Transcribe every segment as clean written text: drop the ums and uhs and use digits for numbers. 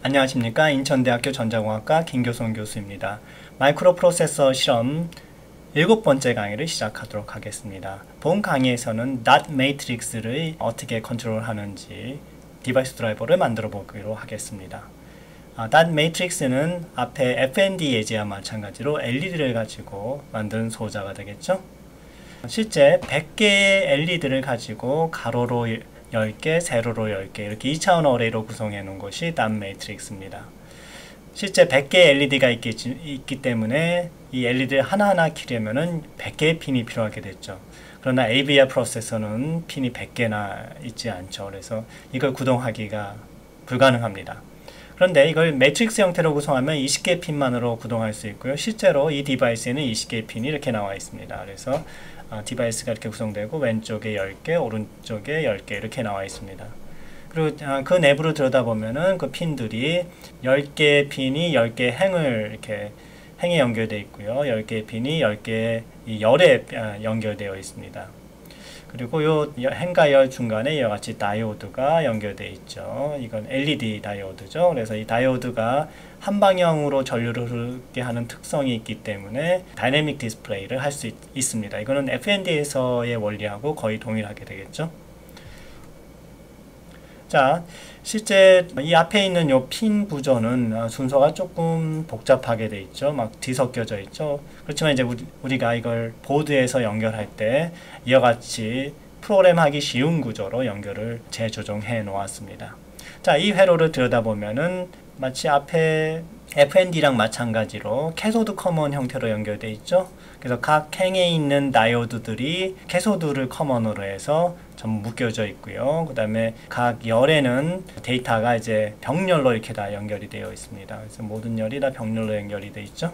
안녕하십니까. 인천대학교 전자공학과 김교성 교수입니다. 마이크로 프로세서 실험 7번째 강의를 시작하도록 하겠습니다. 본 강의에서는 닷 매트릭스를 어떻게 컨트롤하는지 디바이스 드라이버를 만들어 보기로 하겠습니다. 닷 매트릭스는 앞에 FND 예제와 마찬가지로 LED를 가지고 만든 소자가 되겠죠. 실제 100개의 LED를 가지고 가로로 10개, 세로로 10개 이렇게 2차원 어레이로 구성해 놓은 것이 닷 매트릭스입니다. 실제 100개의 LED가 있기 때문에 이 LED를 하나하나 키려면은 100개의 핀이 필요하게 됐죠. 그러나 AVR 프로세서는 핀이 100개나 있지 않죠. 그래서 이걸 구동하기가 불가능합니다. 그런데 이걸 매트릭스 형태로 구성하면 20개의 핀만으로 구동할 수 있고요. 실제로 이 디바이스에는 20개의 핀이 이렇게 나와 있습니다. 그래서 디바이스가 이렇게 구성되고 왼쪽에 10개, 오른쪽에 10개 이렇게 나와 있습니다. 그리고 그 내부를 들여다보면은 그 핀들이 10개의 핀이 10개의 행에 연결되어 있고요. 10개의 핀이 10개의 열에 연결되어 있습니다. 그리고 요 행과 열 중간에 이와 같이 다이오드가 연결되어 있죠. 이건 LED 다이오드죠. 그래서 이 다이오드가 한 방향으로 전류를 흐르게 하는 특성이 있기 때문에 다이내믹 디스플레이를 할 수 있습니다. 이거는 FND에서의 원리하고 거의 동일하게 되겠죠. 자, 실제 이 앞에 있는 요 핀 구조는 순서가 조금 복잡하게 돼 있죠. 막 뒤섞여져 있죠. 그렇지만 이제 우리가 이걸 보드에서 연결할 때 이와 같이 프로그램하기 쉬운 구조로 연결을 재조정해 놓았습니다. 자, 이 회로를 들여다보면은 마치 앞에 FND랑 마찬가지로 캐소드 커먼 형태로 연결되어 있죠. 그래서 각 행에 있는 다이오드들이 캐소드를 커먼으로 해서 전부 묶여져 있고요. 그 다음에 각 열에는 데이터가 이제 병렬로 이렇게 다 연결이 되어 있습니다. 그래서 모든 열이 다 병렬로 연결이 되어 있죠.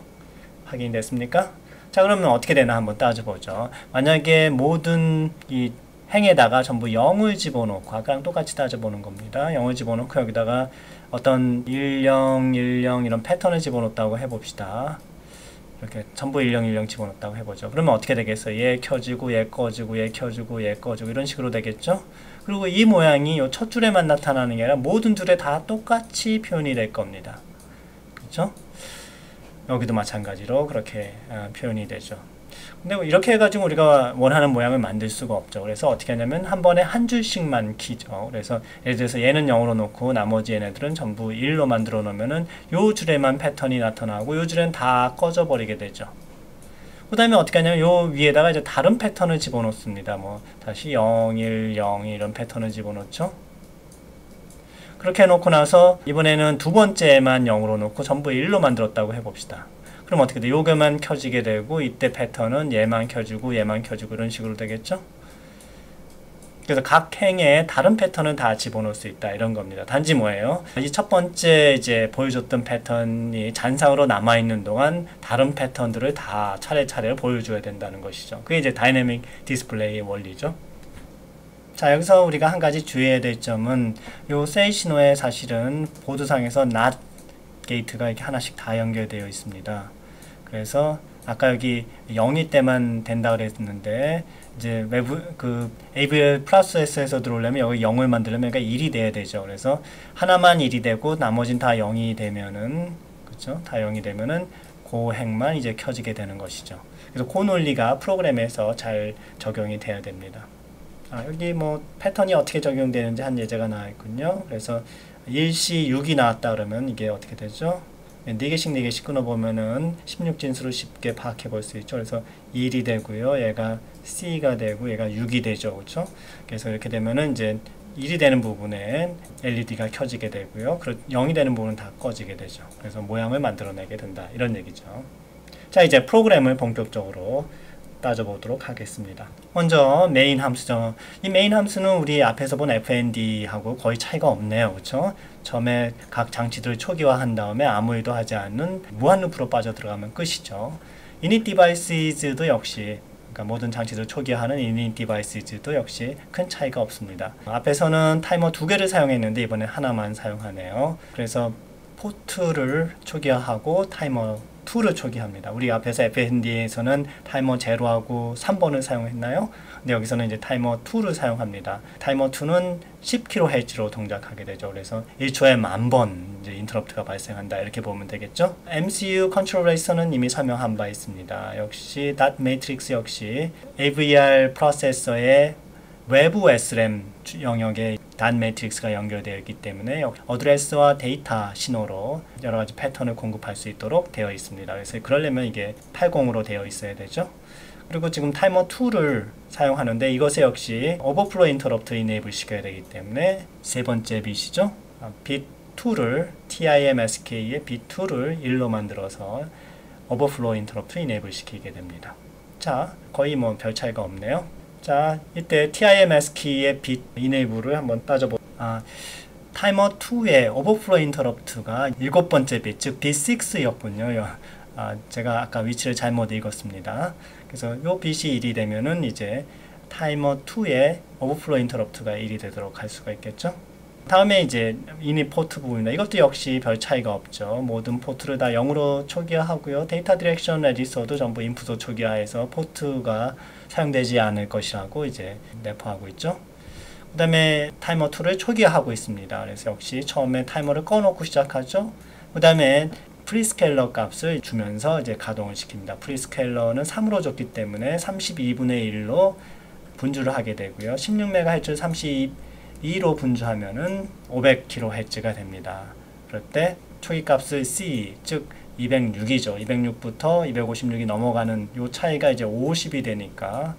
확인됐습니까? 자, 그러면 어떻게 되나 한번 따져보죠. 만약에 모든 이 행에다가 전부 0을 집어넣고 아까랑 똑같이 따져보는 겁니다. 0을 집어넣고 여기다가 어떤 10, 10 이런 패턴을 집어넣었다고 해봅시다. 이렇게 전부 10 집어넣었다고 해보죠. 그러면 어떻게 되겠어요? 얘 켜지고 얘 꺼지고 얘 켜지고 얘 꺼지고 이런 식으로 되겠죠? 그리고 이 모양이 이 첫 줄에만 나타나는 게 아니라 모든 줄에 다 똑같이 표현이 될 겁니다. 그렇죠? 여기도 마찬가지로 그렇게 표현이 되죠. 근데 이렇게 해가지고 우리가 원하는 모양을 만들 수가 없죠. 그래서 어떻게 하냐면 한 번에 한 줄씩만 키죠. 그래서 예를 들어서 얘는 0으로 놓고 나머지 얘네들은 전부 1로 만들어 놓으면은 요 줄에만 패턴이 나타나고 요 줄엔 다 꺼져 버리게 되죠. 그 다음에 어떻게 하냐면 요 위에다가 이제 다른 패턴을 집어넣습니다. 뭐 다시 0, 1, 0 이런 패턴을 집어넣죠. 그렇게 해놓고 나서 이번에는 두 번째만 0으로 놓고 전부 1로 만들었다고 해봅시다. 그럼 어떻게 돼? 요게만 켜지게 되고 이때 패턴은 얘만 켜지고 얘만 켜지고 이런 식으로 되겠죠? 그래서 각 행에 다른 패턴은 다 집어넣을 수 있다 이런 겁니다. 단지 뭐예요? 이 첫 번째 이제 보여줬던 패턴이 잔상으로 남아있는 동안 다른 패턴들을 다 차례차례 보여줘야 된다는 것이죠. 그게 이제 다이내믹 디스플레이의 원리죠. 자, 여기서 우리가 한 가지 주의해야 될 점은 요 세이 신호에 사실은 보드상에서 NOT 게이트가 이렇게 하나씩 다 연결되어 있습니다. 그래서 아까 여기 0일 때만 된다 그랬는데 이제 외부 그 AVR 플러스에서 들어오려면 여기 0을 만들려면 그러니까 1이 돼야 되죠. 그래서 하나만 1이 되고 나머지는 다 0이 되면은 그렇죠? 다 0이 되면은 그 행만 이제 켜지게 되는 것이죠. 그래서 그 논리가 프로그램에서 잘 적용이 돼야 됩니다. 여기 뭐 패턴이 어떻게 적용되는지 한 예제가 나와 있군요. 그래서 일시 6이 나왔다 그러면 이게 어떻게 되죠? 4개씩 4개씩 끊어보면은 16진수를 쉽게 파악해 볼 수 있죠. 그래서 1이 되고요. 얘가 C가 되고 얘가 6이 되죠. 그렇죠? 그래서 이렇게 되면은 이제 1이 되는 부분에 LED가 켜지게 되고요. 0이 되는 부분은 다 꺼지게 되죠. 그래서 모양을 만들어내게 된다. 이런 얘기죠. 자, 이제 프로그램을 본격적으로 따져보도록 하겠습니다. 먼저 메인 함수죠. 이 메인 함수는 우리 앞에서 본 FND하고 거의 차이가 없네요. 그렇죠? 처음에 각 장치들을 초기화한 다음에 아무 일도 하지 않는 무한 루프로 빠져들어가면 끝이죠. init devices도 역시 그러니까 모든 장치들을 초기화하는 init devices도 역시 큰 차이가 없습니다. 앞에서는 타이머 2개를 사용했는데 이번에 하나만 사용하네요. 그래서 포트를 초기화하고 타이머 2를 초기합니다. 우리 앞에서 FND에서는 타이머 0하고 3번을 사용했나요? 근데 여기서는 이제 타이머 2를 사용합니다. 타이머 2는 10kHz로 동작하게 되죠. 그래서 1초에 10,000번 이제 인터럽트가 발생한다. 이렇게 보면 되겠죠. MCU 컨트롤레이서는 이미 설명한 바 있습니다. 역시 닷 매트릭스 역시 AVR 프로세서의 외부 SRAM 영역에 닷 매트릭스가 연결되어 있기 때문에 어드레스와 데이터 신호로 여러 가지 패턴을 공급할 수 있도록 되어 있습니다. 그래서 그러려면 이게 80으로 되어 있어야 되죠. 그리고 지금 타이머 2를 사용하는데 이것에 역시 오버플로 인터럽트 이네이블 시켜야 되기 때문에 세 번째 bit이죠. bit 2를 TIMSK의 bit 2를 1로 만들어서 오버플로 인터럽트 이네이블 시키게 됩니다. 자, 거의 뭐 별 차이가 없네요. 자, 이때 TIMSK의 bit 이네이블을 한번 따져보. 타이머 2의 오버플로 인터럽트가 7번째 bit, 즉 bit 6였군요. 제가 아까 위치를 잘못 읽었습니다. 그래서 요 bit이 1이 되면은 이제 타이머 2의 오버플로 인터럽트가 1이 되도록 할 수가 있겠죠. 다음에 이제 이닛 포트 부분입니다. 이것도 역시 별 차이가 없죠. 모든 포트를 다 0으로 초기화하고요. 데이터 디렉션 레지스터도 전부 인풋으로 초기화해서 포트가 사용되지 않을 것이라고 이제 내포하고 있죠. 그 다음에 타이머 2를 초기화하고 있습니다. 그래서 역시 처음에 타이머를 꺼놓고 시작하죠. 그 다음에 프리스케일러 값을 주면서 이제 가동을 시킵니다. 프리스케일러는 3으로 줬기 때문에 32분의 1로 분주를 하게 되고요. 16MHz 32로 분주하면은 500kHz가 됩니다. 그럴 때 초기 값을 C, 즉 206이죠. 206부터 256이 넘어가는 요 차이가 이제 50이 되니까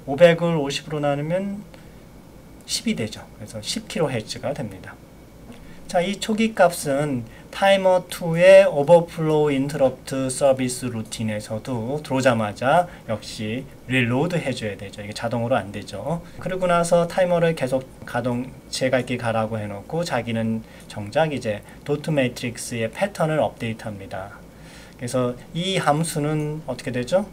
500을 50으로 나누면 10이 되죠. 그래서 10kHz가 됩니다. 자, 이 초기 값은 타이머 2의 오버플로우 인터럽트 서비스 루틴에서도 들어오자마자 역시 릴로드 해줘야 되죠. 이게 자동으로 안 되죠. 그러고 나서 타이머를 계속 가동체가 있게 가라고 해놓고 자기는 정작 이제 도트 매트릭스의 패턴을 업데이트합니다. 그래서 이 함수는 어떻게 되죠?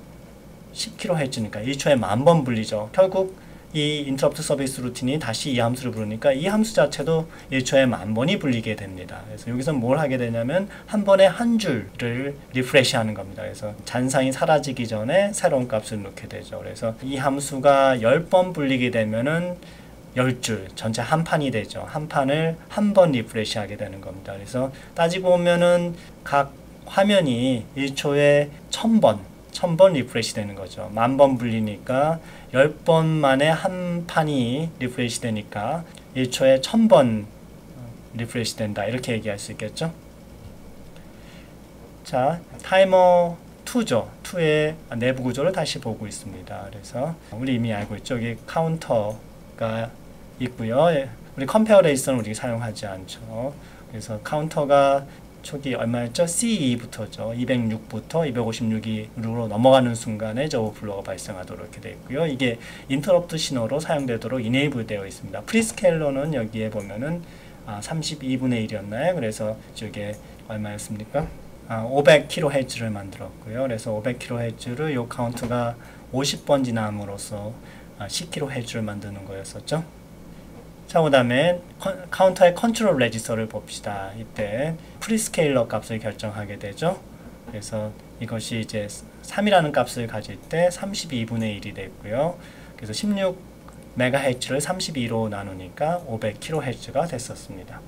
10kHz니까 1초에 10,000번 불리죠. 결국 이 인터럽트 서비스 루틴이 다시 이 함수를 부르니까 이 함수 자체도 1초에 10,000번이 불리게 됩니다. 그래서 여기서 뭘 하게 되냐면 한 번에 한 줄을 리프레시 하는 겁니다. 그래서 잔상이 사라지기 전에 새로운 값을 넣게 되죠. 그래서 이 함수가 10번 불리게 되면은 10줄, 전체 한 판이 되죠. 한 판을 한 번 리프레시 하게 되는 겁니다. 그래서 따지고 보면은 각 화면이 1초에 1000번 리프레시 되는 거죠. 10,000번 불리니까 10번 만에 한 판이 리프레시 되니까 1초에 1000번 리프레시 된다. 이렇게 얘기할 수 있겠죠. 자, 타이머 2죠. 2의 내부 구조를 다시 보고 있습니다. 그래서 우리 이미 알고 있죠. 여기 카운터가 있고요. 우리 컴페어 레이서는 우리 사용하지 않죠. 그래서 카운터가 초기 얼마였죠? C2부터죠. 206부터 256으로 넘어가는 순간에 저 오버플로우가 발생하도록 이렇게 되어 있고요. 이게 인터럽트 신호로 사용되도록 이네이블 되어 있습니다. 프리스케일러는 여기에 보면은 32분의 1이었나요? 그래서 저게 얼마였습니까? 500kHz를 만들었고요. 그래서 500kHz를 요 카운트가 50번 지남으로써 10kHz를 만드는 거였었죠. 자, 그 다음에 카운터의 컨트롤 레지스터를 봅시다. 이때 프리스케일러 값을 결정하게 되죠. 그래서 이것이 이제 3이라는 값을 가질 때 32분의 1이 됐고요. 그래서 16MHz를 32로 나누니까 500kHz가 됐었습니다.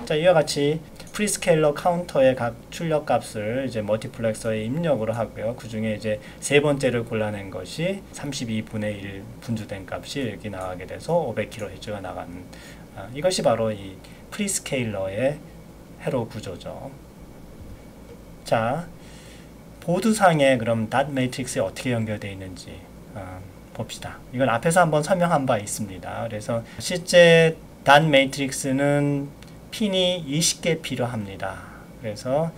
자, 이와 같이 프리스케일러 카운터의 각 출력 값을 이제 멀티플렉서에 입력을 하고요. 그 중에 이제 세 번째를 골라낸 것이 32분의 1 분주된 값이 여기 나가게 돼서 500kHz가 나가는 이것이 바로 이 프리스케일러의 회로 구조죠. 자, 보드상에 그럼 닷 매트릭스에 어떻게 연결되어 있는지 봅시다. 이건 앞에서 한번 설명한 바 있습니다. 그래서 실제 닷 매트릭스는 핀이 20개 필요합니다. 그래서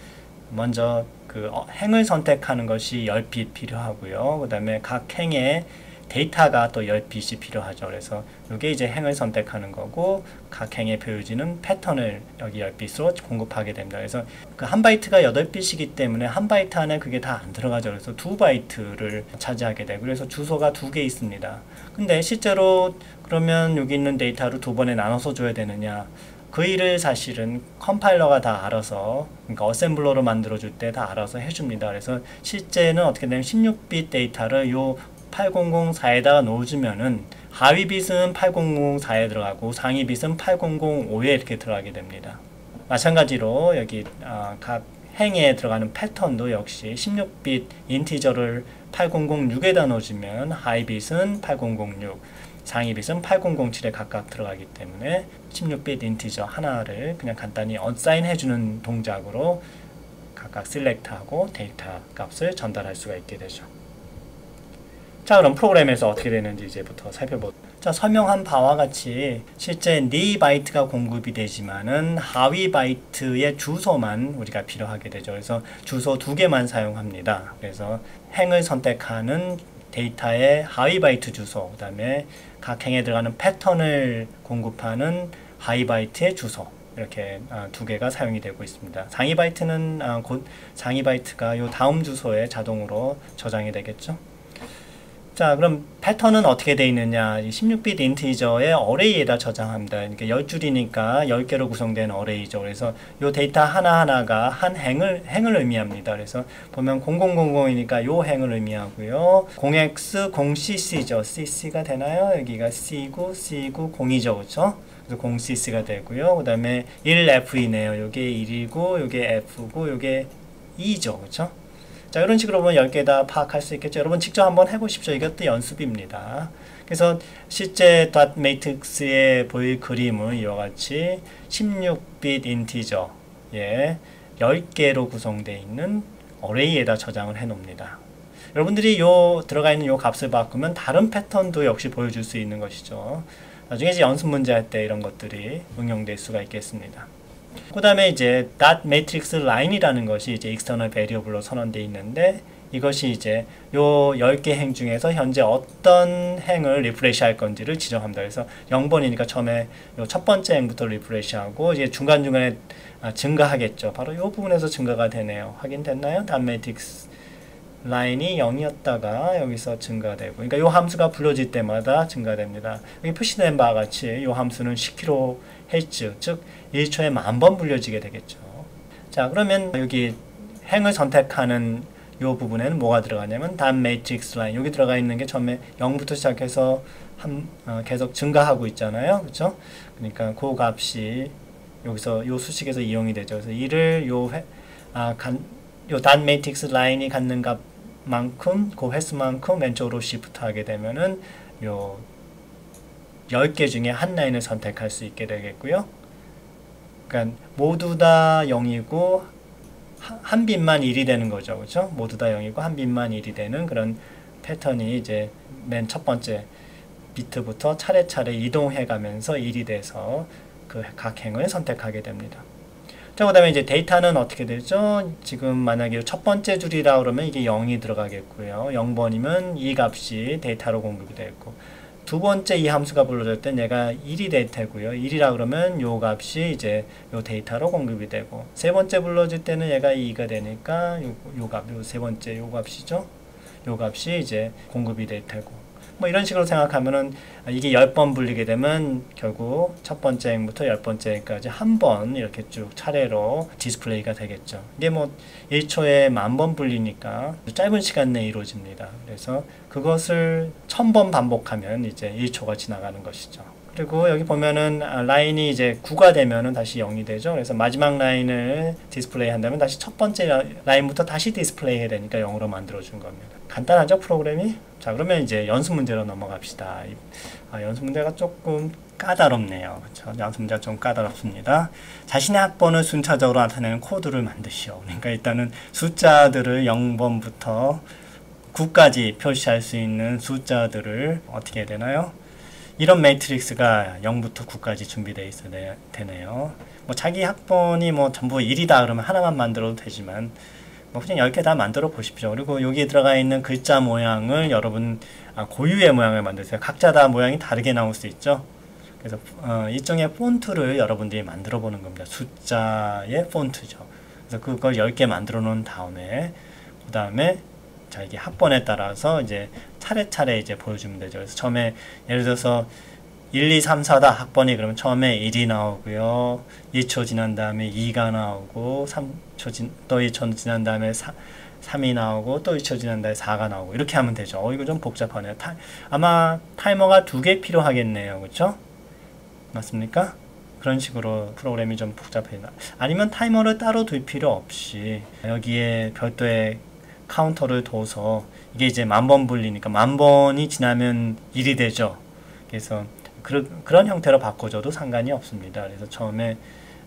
먼저 그 행을 선택하는 것이 10빗 필요하고요. 그 다음에 각 행에 데이터가 또 10빗이 필요하죠. 그래서 이게 이제 행을 선택하는 거고 각 행의 표유지는 패턴을 여기 10빗으로 공급하게 됩니다. 그래서 그 한 바이트가 8빗이기 때문에 한 바이트 안에 그게 다 안 들어가죠. 그래서 2바이트를 차지하게 되고 그래서 주소가 2개 있습니다. 근데 실제로 그러면 여기 있는 데이터를 두 번에 나눠서 줘야 되느냐? 그 일을 사실은 컴파일러가 다 알아서, 그러니까 어셈블러로 만들어줄 때 다 알아서 해줍니다. 그래서 실제는 어떻게 되냐면 16빗 데이터를 요 8004에다가 넣어주면은 하위 빗은 8004에 들어가고 상위 빗은 8005에 이렇게 들어가게 됩니다. 마찬가지로 여기 각 행에 들어가는 패턴도 역시 16빗 인티저를 8006에다 넣어주면 하위 빗은 8006, 상위 빗은 8007에 각각 들어가기 때문에 16빗 인티저 하나를 그냥 간단히 언사인 해주는 동작으로 각각 셀렉트하고 데이터 값을 전달할 수가 있게 되죠. 자, 그럼 프로그램에서 어떻게 되는지 이제부터 살펴보죠. 자, 설명한 바와 같이 실제 네 바이트가 공급이 되지만은 하위 바이트의 주소만 우리가 필요하게 되죠. 그래서 주소 2개만 사용합니다. 그래서 행을 선택하는 데이터의 하위 바이트 주소, 그 다음에 각 행에 들어가는 패턴을 공급하는 하위 바이트의 주소, 이렇게 2개가 사용이 되고 있습니다. 상위 바이트는 곧 상위 바이트가 요 다음 주소에 자동으로 저장이 되겠죠. 자, 그럼 패턴은 어떻게 되어 있느냐. 16빗 인티저의 어레이에다 저장합니다. 그러니까 10줄이니까 10개로 구성된 어레이죠. 그래서 이 데이터 하나하나가 한 행을 의미합니다. 그래서 보면 0000이니까 요 행을 의미하고요. 0x, 0cc죠. cc.가 되나요? 여기가 c고, c고, 0이죠. 그렇죠? 그래서 0cc가 되고요. 그 다음에 1f이네요. 요게 1이고, 요게 f고, 요게 2죠. 그렇죠? 자, 이런 식으로 보면 10개 다 파악할 수 있겠죠. 여러분 직접 한번 해보십시오. 이것도 연습입니다. 그래서 실제 닷 매트릭스에 보일 그림은 이와 같이 16빗 인티저에 10개로 구성되어 있는 어레이에다 저장을 해 놓습니다. 여러분들이 요 들어가 있는 요 값을 바꾸면 다른 패턴도 역시 보여줄 수 있는 것이죠. 나중에 이제 연습 문제 할 때 이런 것들이 응용될 수가 있겠습니다. 그 다음에 이제 dot matrix line이라는 것이 이제 external variable로 선언되어 있는데, 이것이 이제 요 10개 행 중에서 현재 어떤 행을 리프레시 할 건지를 지정합니다. 그래서 0번이니까 처음에 요 첫 번째 행부터 리프레시 하고, 이제 중간중간에 증가하겠죠. 바로 요 부분에서 증가가 되네요. 확인됐나요? dot matrix 라인이 0이었다가 여기서 증가되고, 그러니까 요 함수가 불러질 때마다 증가됩니다. 여기 표시된 바와 같이 요 함수는 10kHz, 즉 1초에 10,000번 불려지게 되겠죠. 자, 그러면 여기 행을 선택하는 요 부분에는 뭐가 들어가냐면 dot matrix line, 여기 들어가 있는 게 처음에 0부터 시작해서 계속 증가하고 있잖아요. 그렇죠? 그러니까 그 값이 여기서 요 수식에서 이용이 되죠. 그래서 이를 요 dot matrix 라인이 갖는 값만큼, 그 횟수만큼 왼쪽으로 시프트 하게 되면은 요 10개 중에 한 라인을 선택할 수 있게 되겠고요. 그러니까 모두 다 0이고 한 빗만 1이 되는 거죠. 그렇죠? 모두 다 0이고 한 빗만 1이 되는 그런 패턴이 이제 맨 첫 번째 비트부터 차례차례 이동해 가면서 1이 돼서 그 각 행을 선택하게 됩니다. 자, 그 다음에 이제 데이터는 어떻게 되죠? 지금 만약에 첫 번째 줄이라 그러면 이게 0이 들어가겠고요. 0번이면 이 값이 데이터로 공급이 되고, 두 번째 이 함수가 불러질 땐 얘가 1이 될 테고요. 1이라 그러면 요 값이 이제 요 데이터로 공급이 되고, 세 번째 불러질 때는 얘가 2가 되니까 요 세 번째 요 값이죠. 요 값이 이제 공급이 될 테고, 뭐 이런 식으로 생각하면은 이게 10번 불리게 되면 결국 첫 번째 행부터 10번째 행까지 한 번 이렇게 쭉 차례로 디스플레이가 되겠죠. 이게 뭐 1초에 10,000번 불리니까 짧은 시간 내에 이루어집니다. 그래서 그것을 1000번 반복하면 이제 1초가 지나가는 것이죠. 그리고 여기 보면은 라인이 이제 9가 되면은 다시 0이 되죠. 그래서 마지막 라인을 디스플레이 한다면 다시 첫 번째 라인부터 다시 디스플레이 해야 되니까 0으로 만들어 준 겁니다. 간단하죠, 프로그램이? 자, 그러면 이제 연습 문제로 넘어갑시다. 연습 문제가 조금 까다롭네요. 그렇죠? 연습 문제가 좀 까다롭습니다. 자신의 학번을 순차적으로 나타내는 코드를 만드시오. 그러니까 일단은 숫자들을 0번부터 9까지 표시할 수 있는 숫자들을 어떻게 해야 되나요? 이런 매트릭스가 0부터 9까지 준비되어 있어야 되네요. 뭐 자기 학번이 뭐 전부 1이다 그러면 하나만 만들어도 되지만, 뭐 그냥 10개 다 만들어 보십시오. 그리고 여기에 들어가 있는 글자 모양을 여러분 고유의 모양을 만드세요. 각자 다 모양이 다르게 나올 수 있죠. 그래서 일종의 폰트를 여러분들이 만들어 보는 겁니다. 숫자의 폰트죠. 그래서 그걸 10개 만들어 놓은 다음에 그 다음에 자, 이게 학번에 따라서 이제 차례차례 이제 보여주면 되죠. 그래서 처음에 예를 들어서 1, 2, 3, 4다 학번이 그러면 처음에 1이 나오고요. 2초 지난 다음에 2가 나오고 3초 또 2초 지난 다음에 3이 나오고 또 2초 지난 다음에 4가 나오고 이렇게 하면 되죠. 이거 좀 복잡하네요. 아마 타이머가 2개 필요하겠네요. 그렇죠? 맞습니까? 그런 식으로 프로그램이 좀 복잡해요. 아니면 타이머를 따로 둘 필요 없이 여기에 별도의 카운터를 둬서 이게 이제 10,000번 불리니까 10,000번이 지나면 1이 되죠. 그래서 그런 형태로 바꿔줘도 상관이 없습니다. 그래서 처음에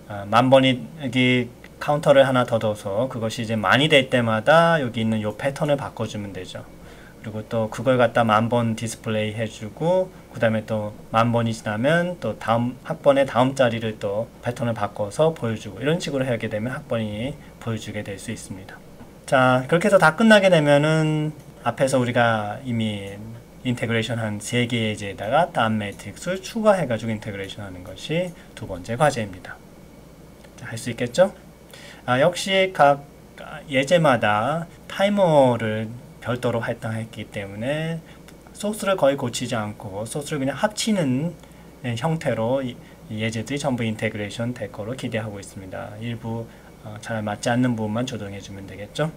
10,000번이 여기 카운터를 하나 더 둬서 그것이 이제 만이 될 때마다 여기 있는 요 패턴을 바꿔주면 되죠. 그리고 또 그걸 갖다 10,000번 디스플레이 해주고 그 다음에 또 10,000번이 지나면 또 다음 학번의 다음 자리를 또 패턴을 바꿔서 보여주고 이런 식으로 하게 되면 학번이 보여주게 될 수 있습니다. 자, 그렇게 해서 다 끝나게 되면은 앞에서 우리가 이미 인테그레이션 한 3개의 예제에다가 다음 매트릭스를 추가해가지고 인테그레이션 하는 것이 두 번째 과제입니다. 할 수 있겠죠? 역시 각 예제마다 타이머를 별도로 할당했기 때문에 소스를 거의 고치지 않고 소스를 그냥 합치는 형태로 예제들이 전부 인테그레이션 될 거로 기대하고 있습니다. 일부 잘 맞지 않는 부분만 조정해 주면 되겠죠?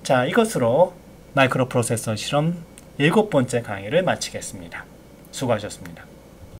자, 이것으로 마이크로 프로세서 실험 7번째 강의를 마치겠습니다. 수고하셨습니다.